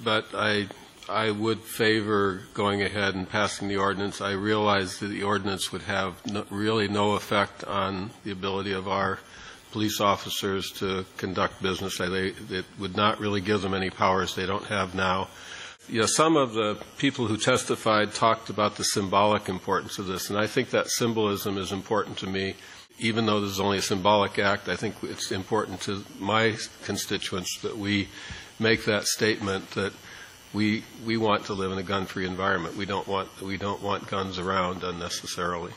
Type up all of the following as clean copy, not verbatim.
but I would favor going ahead and passing the ordinance. I realize that the ordinance would have really no effect on the ability of our police officers to conduct business. It would not really give them any powers they don't have now. You know, some of the people who testified talked about the symbolic importance of this, and I think that symbolism is important to me. Even though this is only a symbolic act, I think it's important to my constituents that we make that statement that we want to live in a gun-free environment. We don't want guns around unnecessarily.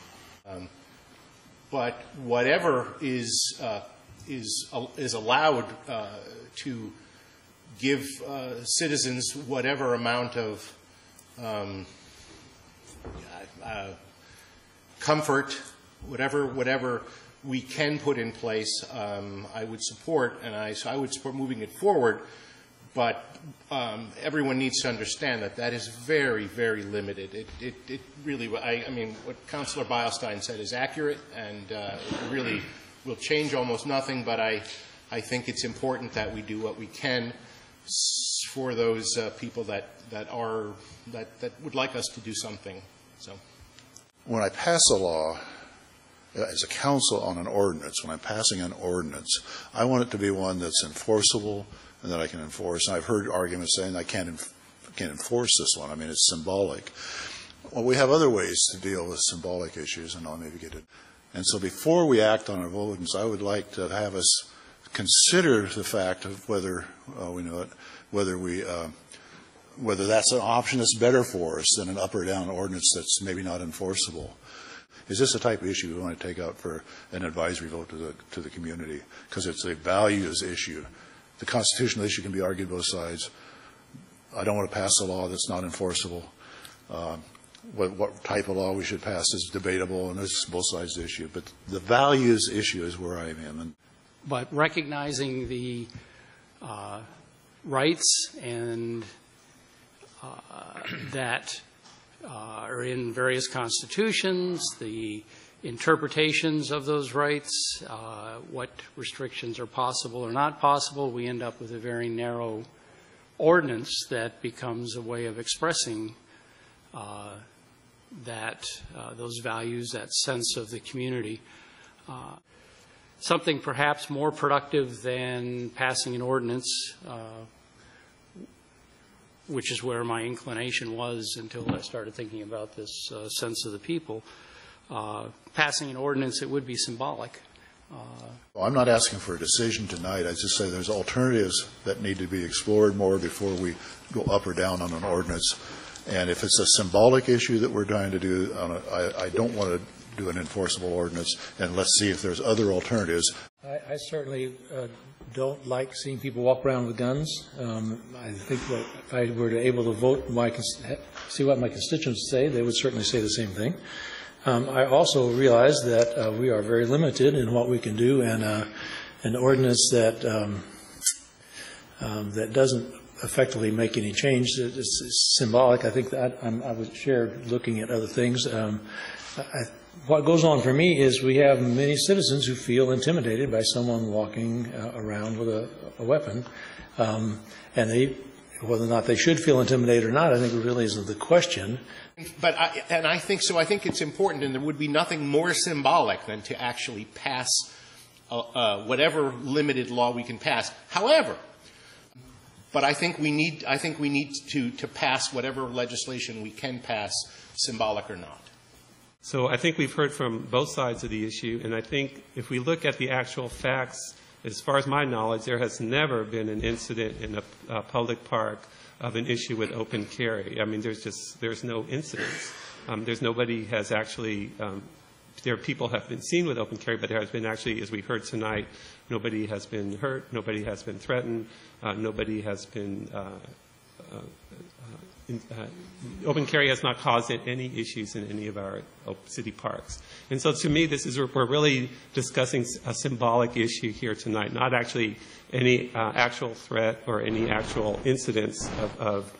But whatever is allowed to give citizens whatever amount of comfort, whatever we can put in place, I would support, and so I would support moving it forward. But everyone needs to understand that that is very, very limited. It really, I mean, what Councilor Beilstein said is accurate, and it really will change almost nothing. But I think it's important that we do what we can for those people that would like us to do something. So, when I pass a law as a council on an ordinance, when I'm passing an ordinance, I want it to be one that's enforceable and that I can enforce. And I've heard arguments saying I can't enforce this one. I mean, it's symbolic. Well, we have other ways to deal with symbolic issues, and I'll maybe get it. And so before we act on an ordinance, I would like to have us consider the fact of whether we know it, whether that's an option that's better for us than an up or down ordinance that's maybe not enforceable. Is this the type of issue we want to take out for an advisory vote to the community? Because it's a values issue. The constitutional issue can be argued both sides. I don't want to pass a law that's not enforceable. What type of law we should pass is debatable, and it's both sides of the issue. But the values issue is where I am. But recognizing the rights and that are in various constitutions, the interpretations of those rights, what restrictions are possible or not possible, we end up with a very narrow ordinance that becomes a way of expressing those values, that sense of the community. Something perhaps more productive than passing an ordinance, which is where my inclination was until I started thinking about this sense of the people. Passing an ordinance, it would be symbolic. Well, I'm not asking for a decision tonight. I just say there's alternatives that need to be explored more before we go up or down on an ordinance. And if it's a symbolic issue that we're trying to do, I don't want to do an enforceable ordinance, and let's see if there's other alternatives. I certainly don't like seeing people walk around with guns. I think that if I were able to vote, see what my constituents say, they would certainly say the same thing. I also realize that we are very limited in what we can do, and an ordinance that that doesn't effectively make any change is symbolic. I think that I would share looking at other things. What goes on for me is we have many citizens who feel intimidated by someone walking around with a weapon, and whether or not they should feel intimidated or not, I think it really isn't the question. But I think so. I think it's important, and there would be nothing more symbolic than to actually pass whatever limited law we can pass. However, but I think we need to pass whatever legislation we can pass, symbolic or not. So I think we've heard from both sides of the issue, and I think if we look at the actual facts, as far as my knowledge, there has never been an incident in a public park of an issue with open carry. I mean, there's no incidents. There's nobody has actually, there are people have been seen with open carry, but there has been actually, as we've heard tonight, nobody has been hurt, nobody has been threatened, nobody has been, open carry has not caused any issues in any of our city parks. And so to me, we're really discussing a symbolic issue here tonight, not actually any actual threat or any actual incidents of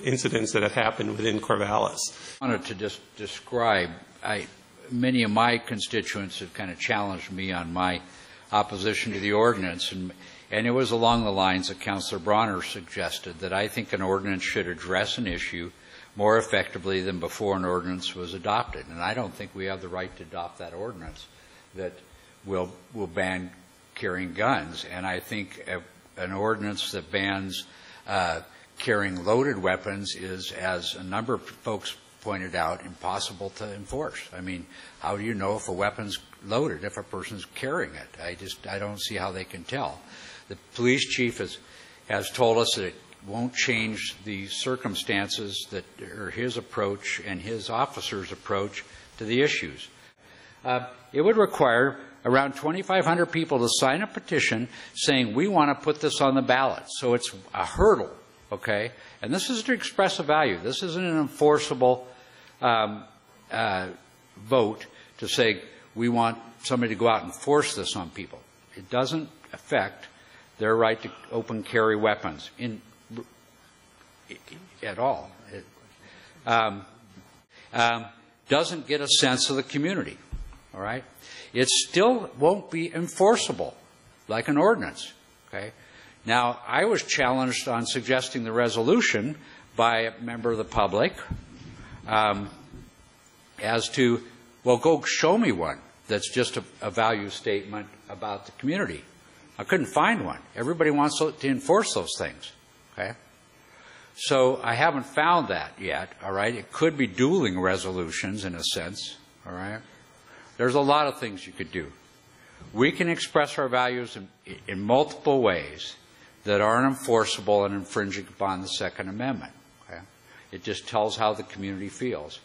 incidents that have happened within Corvallis. I wanted to just describe, many of my constituents have kind of challenged me on my opposition to the ordinance, And it was along the lines that Councilor Brauner suggested, that I think an ordinance should address an issue more effectively than before an ordinance was adopted. And I don't think we have the right to adopt that ordinance that will ban carrying guns. And I think an ordinance that bans carrying loaded weapons is, as a number of folks pointed out, impossible to enforce. I mean, how do you know if a weapon's loaded if a person's carrying it? I don't see how they can tell. The police chief has told us that it won't change the circumstances that are his approach and his officers' approach to the issues. It would require around 2,500 people to sign a petition saying we want to put this on the ballot. So it's a hurdle, okay? And this is to express a value. This isn't an enforceable vote to say we want somebody to go out and force this on people. It doesn't affect their right to open carry weapons at all. It doesn't get a sense of the community, all right? It still won't be enforceable like an ordinance, okay? Now, I was challenged on suggesting the resolution by a member of the public as to, well, go show me one that's just a value statement about the community. I couldn't find one. Everybody wants to enforce those things, okay? So I haven't found that yet, all right? It could be dueling resolutions in a sense, all right? There's a lot of things you could do. We can express our values in multiple ways that aren't enforceable and infringing upon the Second Amendment, okay? It just tells how the community feels.